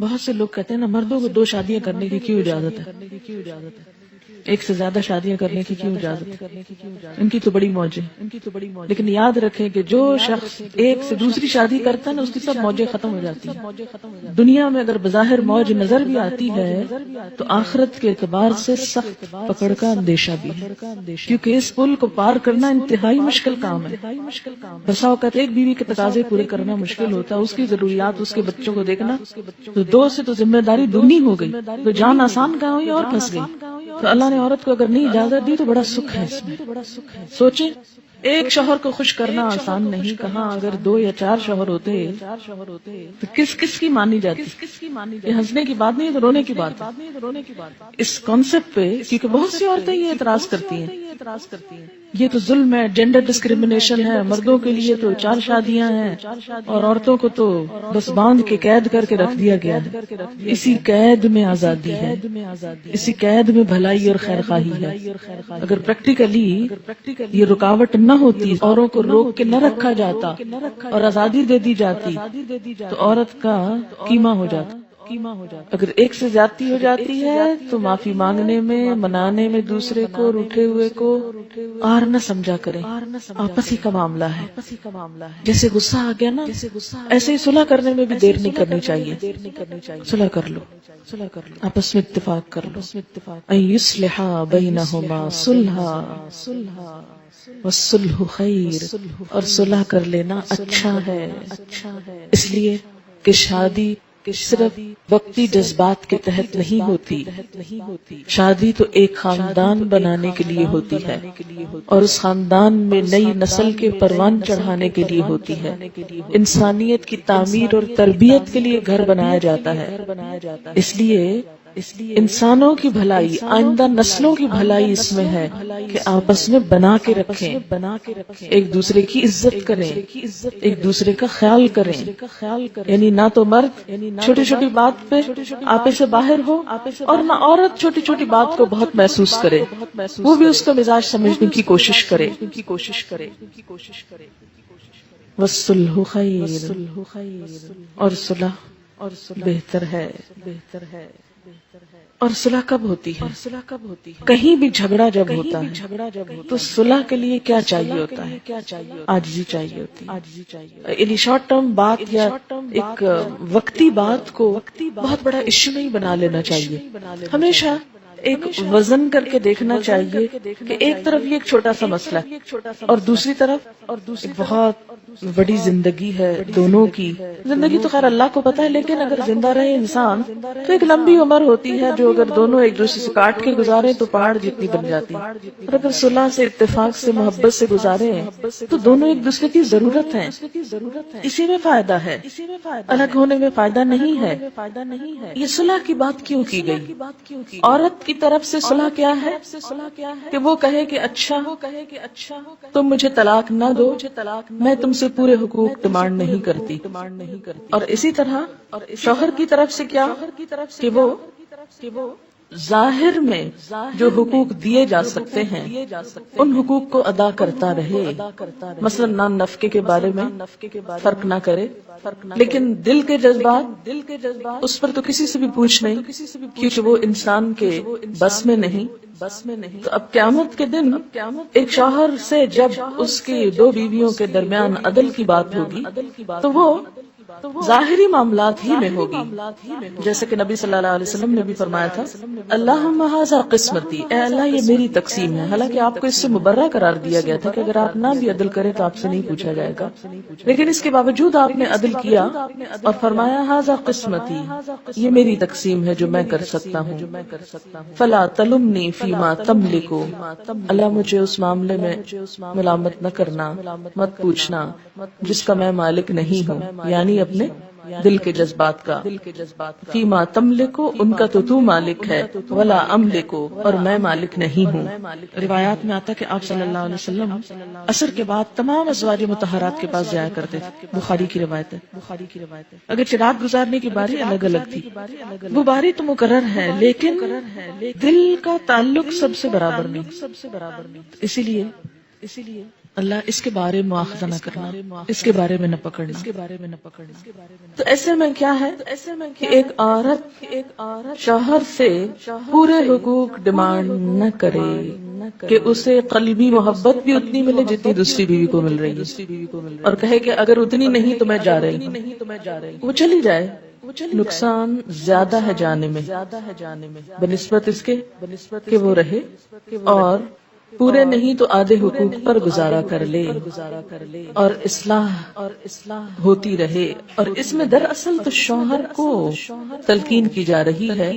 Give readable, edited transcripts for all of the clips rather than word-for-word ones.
بہت سے لوگ کہتے ہیں نا مردوں کو 2 شادیاں کرنے کی کیوں اجازت ہے، ایک سے زیادہ شادیاں کرنے کی کیوں اجازت ہے، ان کی تو بڑی موج ہے۔ لیکن یاد رکھیں کہ جو شخص ایک سے دوسری شادی کرتا ہے نا، اس کی سب موجیں ختم ہو جاتی ہیں۔ دنیا میں اگر بظاہر موج نظر بھی آتی ہے تو آخرت کے اعتبار سے سخت پکڑ کا اندیشہ بھی ہے، کیونکہ اس پل کو پار کرنا انتہائی مشکل کام ہے۔ بسا اوقات ایک بیوی کے تقاضے پورے کرنا مشکل ہوتا ہے، اس کی ضروریات، اس کے بچوں کو دیکھنا، تو 2 سے تو ذمہ داری دگنی ہو گئی، تو جان آسان کہاں ہوئی اور پھنس گئی۔ تو اللہ نے عورت کو اگر نہیں اجازت دی تو بڑا سکھ ہے اس میں۔ سوچیں، ایک شوہر کو خوش کرنا آسان نہیں، کہاں اگر 2 یا 4 شوہر ہوتے تو کس کس کی مانی جاتی۔ یہ ہنسنے کی بات نہیں ہے، تو رونے کی بات ہے اس کانسیپٹ پہ، کیونکہ بہت سی عورتیں یہ اعتراض کرتی ہیں یہ تو ظلم ہے، جینڈر ڈسکریمنیشن ہے، مردوں کے لیے تو 4 شادیاں ہیں اور عورتوں کو تو بس باندھ کے قید کر کے رکھ دیا گیا ہے۔ اسی قید میں آزادی ہے، اسی قید میں بھلائی اور خیر خواہی ہے۔ اگر پریکٹیکلی یہ رکاوٹ نہ ہوتی، اوروں کو روک کے نہ رکھا جاتا اور آزادی دے دی جاتی تو عورت کا قیمہ ہو جاتا۔ اگر ایک سے زیادتی ہو جاتی ہے تو معافی مانگنے میں، منانے میں دوسرے کو، روٹھے ہوئے کو اور نہ سمجھا کریں، آپس ہی کا معاملہ ہے۔ جیسے غصہ آ گیا نا، ایسے ہی صلح کرنے میں بھی دیر نہیں کرنی چاہیے۔ صلح کر لو، آپس میں اتفاق کر لو۔ ان یصلح بینہما صلحا والصلح خیر، اور صلح کر لینا اچھا ہے، اس لیے کہ شادی صرف وقتی جذبات کے تحت نہیں ہوتی، شادی تو ایک خاندان بنانے کے لیے ہوتی ہے، اور اس خاندان میں نئی نسل کے پروان چڑھانے کے لیے ہوتی ہے۔ انسانیت کی تعمیر اور تربیت کے لیے گھر بنایا جاتا ہے، اس لیے انسانوں کی بھلائی، آئندہ نسلوں کی بھلائی اس میں ہے کہ آپس میں بنا کے رکھیں، ایک دوسرے کی عزت کریں، ایک دوسرے کا خیال کریں۔ یعنی نہ تو مرد چھوٹی چھوٹی بات پہ آپے سے باہر ہو، اور نہ عورت چھوٹی چھوٹی بات کو بہت محسوس کرے، وہ بھی اس کا مزاج سمجھنے کی کوشش کرے۔ والصلح خیر، اور صلح بہتر ہے۔ اور صلح کب ہوتی ہے؟ کہیں بھی جھگڑا جب ہوتا ہے تو صلح کے لیے کیا چاہیے ہوتا ہے؟ عاجزی چاہیے ہوتی ہے۔ یعنی شارٹ ٹرم بات یا ایک وقتی بات کو بہت بڑا ایشو نہیں بنا لینا چاہیے، ہمیشہ ایک وزن کر کے دیکھنا چاہیے کہ ایک طرف یہ ایک چھوٹا سا مسئلہ ہے اور دوسری طرف ایک بہت بڑی زندگی ہے دونوں کی۔ زندگی تو خیر اللہ کو پتا ہے، لیکن اگر زندہ رہے انسان تو ایک لمبی عمر ہوتی ہے، جو اگر دونوں ایک دوسرے سے کاٹ کے گزارے تو پہاڑ جتنی بن جاتی ہے، اور اگر صلح سے، اتفاق سے، محبت سے گزارے تو دونوں ایک دوسرے کی ضرورت ہیں، اسی میں فائدہ ہے، الگ ہونے میں فائدہ نہیں ہے۔ یہ صلح کی بات کیوں کی گئی؟ عورت کی طرف سے صلح کیا ہے کہ وہ کہے کہ اچھا تم مجھے طلاق نہ دو، میں تم سے پورے حقوق ڈیمانڈ نہیں کرتی، اور اسی طرح شوہر کی طرف سے کیا کہ وہ ظاہر میں جو حقوق دیے جا سکتے ہیں ان حقوق کو ادا کرتا رہے، مثلا نان نفقے کے بارے میں فرق نہ کرے، لیکن دل کے جذبات اس پر تو کسی سے بھی پوچھ نہیں، کیونکہ وہ انسان کے بس میں نہیں۔ تو اب قیامت کے دن ایک شوہر سے جب اس کی 2 بیویوں کے درمیان عدل کی بات ہوگی تو وہ ظاہری معاملات ہی میں ہوگی، جیسے کہ نبی صلی اللہ علیہ وسلم نے بھی فرمایا تھا، اللہم ھذا قسمتی، اے اللہ یہ میری تقسیم ہے۔ حالانکہ آپ کو اس سے مبرہ قرار دیا گیا تھا کہ اگر آپ نہ بھی عدل کریں تو آپ سے نہیں پوچھا جائے گا، لیکن اس کے باوجود آپ نے عدل کیا اور فرمایا ھذا قسمتی، یہ میری تقسیم ہے جو میں کر سکتا ہوں، فلا تلمنی فیما تملک، اللہ مجھے اس معاملے میں ملامت نہ کرنا، مت پوچھنا جس کا میں مالک نہیں ہوں، یعنی اپنے دل کے جذبات کا۔ فیما تملکو، ان کا تو مالک ہے، ولا املکو، اور میں مالک نہیں ہوں۔ روایات میں آتا کہ آپ صلی اللہ علیہ وسلم عصر کے بعد تمام ازواج مطہرات کے پاس جایا کرتے تھے، بخاری کی روایت ہے۔ اگرچہ رات گزارنے کی باری الگ الگ تھی، وہ باری تو مقرر ہے، لیکن دل کا تعلق سب سے برابر نہیں، اسی لیے اللہ اس کے بارے میں مواخذہ نہ کرنا، اس کے بارے میں نہ پکڑنا، اس کے بارے میں نہ پکڑنا۔ تو ایسے میں کیا ہے کہ ایک عورت شوہر سے پورے حقوق ڈیمانڈ نہ کرے کہ اسے قلبی محبت بھی اتنی ملے جتنی دوسری بیوی کو مل رہی ہے، اور کہے کہ اگر اتنی نہیں تو میں جا رہی ہوں، وہ چلی جائے، نقصان زیادہ ہے جانے میں بنسبت اس کے کہ وہ رہے اور پورے نہیں تو آدھے حقوق پر گزارا کر لے اور اصلاح ہوتی رہے۔ اور اس میں دراصل تو شوہر کو تلقین کی جا رہی ہے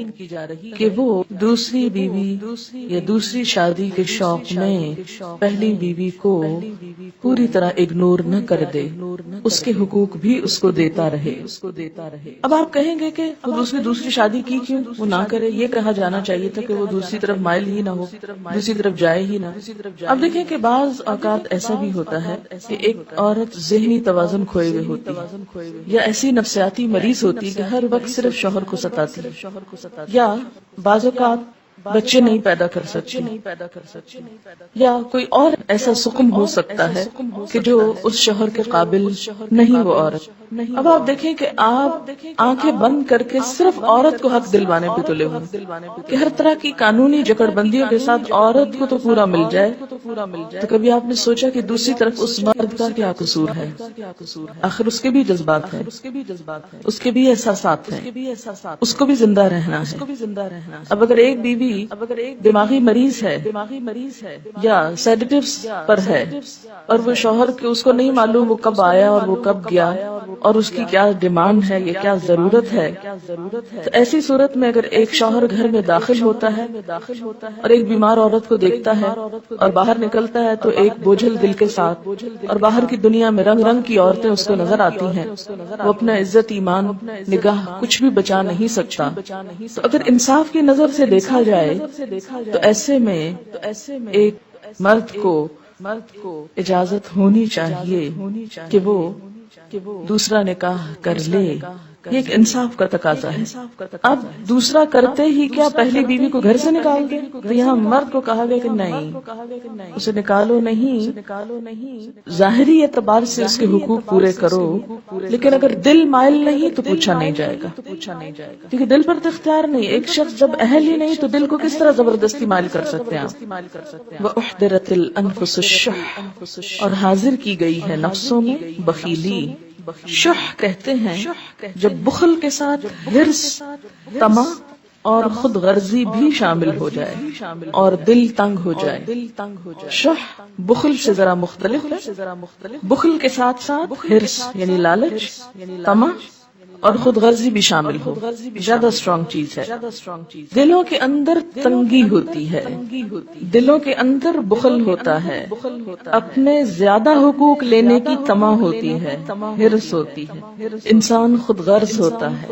کہ وہ دوسری بیوی یا دوسری شادی کے شوق میں پہلی بیوی کو پوری طرح اگنور نہ کر دے، اس کے حقوق بھی اس کو دیتا رہے۔ اب آپ کہیں گے کہ وہ دوسری شادی کی کیوں، وہ نہ کرے؟ یہ کہا جانا چاہیے تھا کہ وہ دوسری طرف مائل ہی نہ ہو، دوسری طرف جائے ہی نہ۔ اب دیکھیں کہ بعض اوقات ایسا بھی ہوتا ہے کہ ایک عورت ذہنی توازن کھوئے ہوئے ہوتی ہے یا ایسی نفسیاتی مریض ہوتی کہ ہر وقت صرف شوہر کو ستاتی ہے، یا بعض اوقات بچے نہیں پیدا کر سکتی، یا کوئی اور ایسا سقم ہو سکتا ہے کہ جو اس شوہر کے قابل نہیں وہ عورت۔ اب آپ دیکھیں کہ آپ آنکھیں بند کر کے صرف عورت کو حق دلوانے پہ تلے ہوئے کہ ہر طرح کی قانونی جکڑ بندیوں کے ساتھ عورت کو تو پورا مل جائے۔ تو کبھی آپ نے سوچا کہ دوسری طرف اس مرد کا کیا قصور ہے؟ آخر اس کے بھی جذبات ہیں، اس کے بھی احساسات ہیں، اس کو بھی زندہ رہنا ہے۔ اب اگر ایک بیوی دماغی مریض ہے یا سیڈیٹیوز پر ہے اور وہ شوہر کے اس کو نہیں معلوم وہ کب آیا اور وہ کب گیا اور اس کی کیا ڈیمانڈ ہے یا کیا ضرورت ہے، تو ایسی صورت میں اگر ایک شوہر گھر میں داخل ہوتا ہے اور ایک بیمار عورت کو دیکھتا ہے اور باہر نکلتا ہے تو ایک بوجھل دل کے ساتھ، اور باہر کی دنیا میں رنگ رنگ کی عورتیں اس کو نظر آتی ہیں، وہ اپنا عزت، ایمان، نگاہ کچھ بھی بچا نہیں سکتا۔ تو اگر انصاف کی نظر سے دیکھا جائے تو ایسے میں ایک مرد کو اجازت ہونی چاہیے کہ وہ دوسرا نکاح کر لے۔ یہ ایک انصاف کا تقاضا ہے۔ اب دوسرا کرتے ہی کیا پہلی بیوی کو گھر سے نکال دے؟ تو یہاں مرد کو کہا گیا کہ نہیں، اسے نکالو نہیں، ظاہری اعتبار سے اس کے حقوق پورے کرو، لیکن اگر دل مائل نہیں تو پوچھا نہیں جائے گا، کیونکہ دل پر تو اختیار نہیں۔ ایک شخص جب اہل ہی نہیں تو دل کو کس طرح زبردستی مائل کر سکتے ہیں آپ؟ وَأُحْضِرَتِ الْأَنفُسُ الشُّحَّ، اور حاضر کی گئی ہے نفسوں میں بخیلی۔ شح کہتے ہیں جب بخل کے ساتھ حرص، طمع اور خود غرضی بھی شامل ہو جائے اور دل تنگ ہو جائے۔ شح بخل سے ذرا مختلف ہے، بخل کے ساتھ ساتھ حرص یعنی لالچ، طمع اور خود غرضی بھی شامل ہو، زیادہ اسٹرانگ چیز ہے۔ دلوں کے اندر تنگی ہوتی ہے، دلوں کے اندر بخل ہوتا ہے، اپنے زیادہ حقوق لینے کی طمع ہوتی ہے، حرص ہوتی ہے، انسان خود غرض ہوتا ہے۔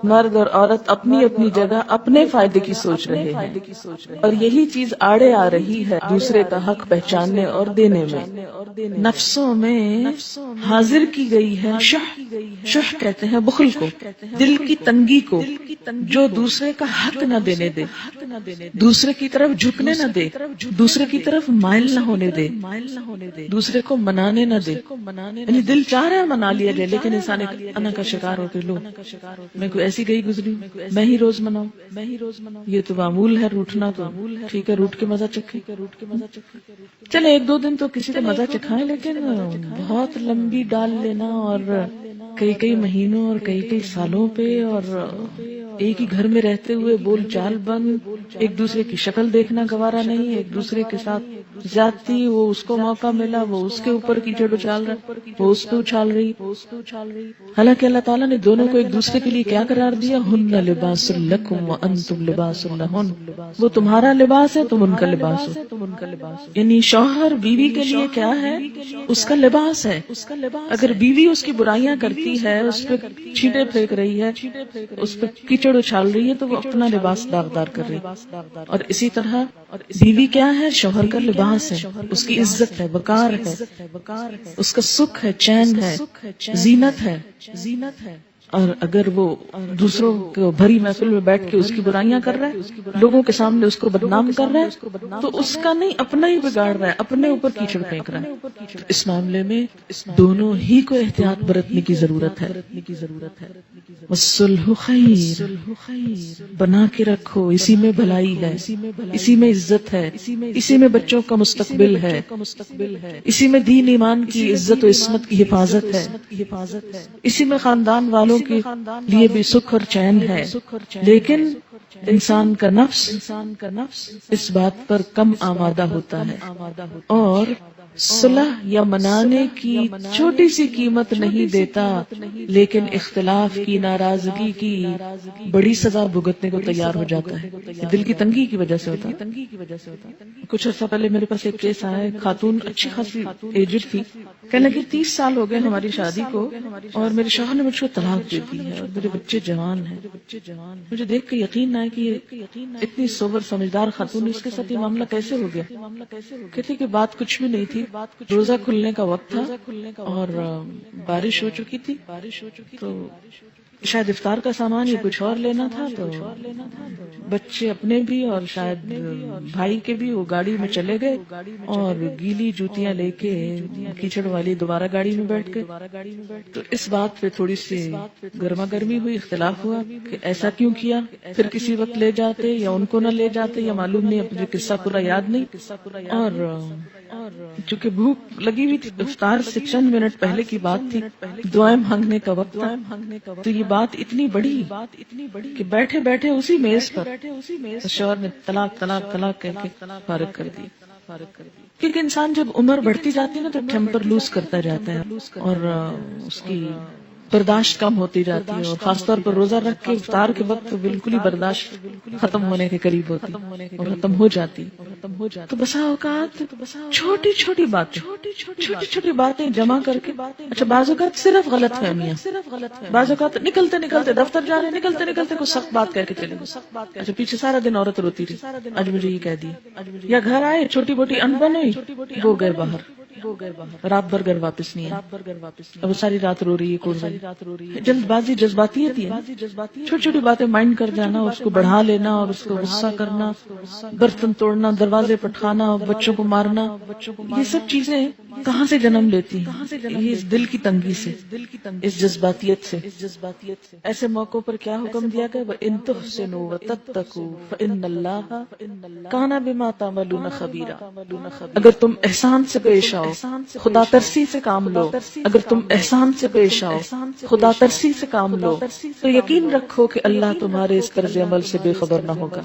مرد اور عورت اپنی اپنی جگہ اپنے فائدے کی سوچ رہے ہیں، اور یہی چیز آڑے آ رہی ہے دوسرے کا حق پہچاننے اور دینے میں۔ نفسوں میں حاضر کی گئی ہے شح، شح کہتے ہیں بخل کو، دل کی تنگی کو، جو دوسرے کا حق نہ دینے دے، دوسرے کی طرف جھکنے نہ دے، دوسرے کی طرف مائل نہ ہونے دے، دوسرے کو منانے نہ دے۔ یعنی دل چاہ رہا ہے منا لیا جائے، لیکن انسان انا کا شکار ہو کے لو میں کوئی ایسی گئی گزری میں ہی روز مناؤں، یہ تو معمول ہے، روٹنا تو ٹھیک ہے، روٹ کے مزہ چکھے، چلے ایک دو دن تو کسی کا مزہ چکھائیں، لیکن بہت لمبی ڈال لینا اور کئی مہینوں اور کئی سالوں پہ اور ایک ہی گھر میں رہتے ہوئے بول چال بند، ایک دوسرے کی شکل دیکھنا گوارا نہیں، ایک دوسرے کے ساتھ زیادتی، وہ اس کو موقع ملا وہ اس کے اوپر کیچڑ اچھال رہا، وہ اس پہ اچھال رہی۔ حالانکہ اللہ تعالیٰ نے دونوں کو ایک دوسرے کے لیے کیا قرار دیا؟ ہن لباس لکم وانتم لباس لہن، وہ تمہارا لباس ہے، تم ان کا لباس ہو۔ یعنی شوہر بیوی کے لیے کیا ہے؟ اس کا لباس ہے۔ اگر بیوی اس کی برائیاں کرتی ہے، اس پہ چھینٹے پھینک رہی ہے، اس پہ کیچڑ اچھال رہی ہے، تو وہ اپنا لباس داغدار کر رہی ہے۔ اور اسی طرح بیوی کیا ہے؟ شوہر کا لباس ہے، اس کی عزت ہے، وقار ہے، اس کا سکھ ہے، چین ہے، زینت ہے۔ اور اگر وہ دوسروں کو بھری محفل میں بیٹھ کے اس کی برائیاں کر رہا ہے، لوگوں کے سامنے اس کو بدنام کر رہا ہے، تو اس کا نہیں اپنا ہی بگاڑ رہا ہے، اپنے اوپر کیچڑ پھینک رہا ہے۔ اس معاملے میں دونوں ہی کو احتیاط برتنے کی ضرورت ہے۔ والصلح خیر، بنا کے رکھو، اسی میں بھلائی ہے، اسی میں عزت ہے، اسی میں بچوں کا مستقبل ہے، اسی میں دین ایمان کی عزت و عصمت کی حفاظت ہے، اسی میں خاندان والوں کے لیے بھی سکھ اور چین ہے۔ لیکن انسان کا نفس اس بات پر کم آمادہ ہوتا ہے اور صلح یا منانے کی چھوٹی سی قیمت نہیں دیتا، لیکن اختلاف کی، ناراضگی کی بڑی سزا بھگتنے کو تیار ہو جاتا ہے۔ یہ دل کی تنگی کی وجہ سے ہوتا ہے۔ کچھ عرصہ پہلے میرے پاس ایک کیس آیا، ایک خاتون اچھی خاصی ایجڈ تھی، کہنے لگی 30 سال ہو گئے ہماری شادی کو اور میرے شوہر نے مجھ کو طلاق دے دی ہے اور میرے بچے جوان ہیں۔ مجھے دیکھ کے یقین آیا کہ یہ اتنی سوبر سمجھدار خاتون، اس کے ساتھ یہ معاملہ کیسے ہو گیا؟ کہتی کہ بات کچھ بھی نہیں تھی، روزہ کھلنے کا وقت تھا اور بارش ہو چکی تھی، تو شاید افطار کا سامان یا کچھ اور لینا تھا، تو بچے اپنے بھی اور شاید بھائی کے بھی وہ گاڑی میں چلے گئے اور گیلی جوتیاں لے کے کیچڑ والی دوبارہ گاڑی میں بیٹھ گئے۔ تو اس بات پہ تھوڑی سی گرما گرمی ہوئی، اختلاف ہوا کہ ایسا کیوں کیا، پھر کسی وقت لے جاتے یا ان کو نہ لے جاتے یا معلوم نہیں، اپنے قصہ پورا یاد نہیں۔ اور چونکہ بھوک لگی ہوئی تھی، افطار سے چند منٹ پہلے کی بات تھی، دعائیں مانگنے کا وقت تھا، تو یہ بات اتنی بڑی کہ بیٹھے بیٹھے اسی میز پر شوہر نے طلاق طلاق طلاق کہہ کے فارغ کر دی۔ کیونکہ انسان جب عمر بڑھتی جاتی ہے نا تو ٹیمپر لوز کرتا جاتا ہے اور اس کی برداشت کم ہوتی جاتی ہے، اور خاص طور پر روزہ رکھ کے افطار کے وقت بالکل ہی برداشت ختم ہونے کے قریب ہوتی اور ختم ہو جاتی۔ تو بسا اوقات چھوٹی چھوٹی باتیں جمع کر کے، اچھا بعض اوقات صرف غلط فہمیاں، بعض اوقات نکلتے نکلتے دفتر جا رہے، نکلتے نکلتے کچھ سخت بات کہہ کے چلے گئے، اچھا پیچھے سارا دن عورت روتی رہی، آج مجھے یہ کہہ دیا، یا گھر آئے چھوٹی موٹی انبن ہوئی، وہ گئے باہر، رات بھر گھر واپس نہیں آئے، اب ساری رات رو رہی ہے، جلد بازی جذباتیت ہے، چھوٹی چھوٹی باتیں مائنڈ کر جانا، اس کو بڑھا لینا اور اس کو غصہ کرنا، برتن توڑنا، دروازے پٹخانا، بچوں کو مارنا، یہ سب چیزیں کہاں سے جنم لیتی ہیں؟ یہ اس دل کی تنگی سے، اس جذباتیت سے۔ ایسے موقعوں پر کیا حکم دیا گیا؟ وَإِن تُحْسِنُوا وَتَتَّقُوا فَإِنَّ اللَّهَ كَانَ بِمَا تَعْمَلُونَ خَبِيرًا۔ اگر تم احسان سے پیش آؤ، خدا ترسی سے کام لو، اگر تم احسان سے پیش آؤ، خدا ترسی سے کام لو، تو یقین رکھو کہ اللہ تمہارے اس طرز عمل سے بے خبر نہ ہوگا۔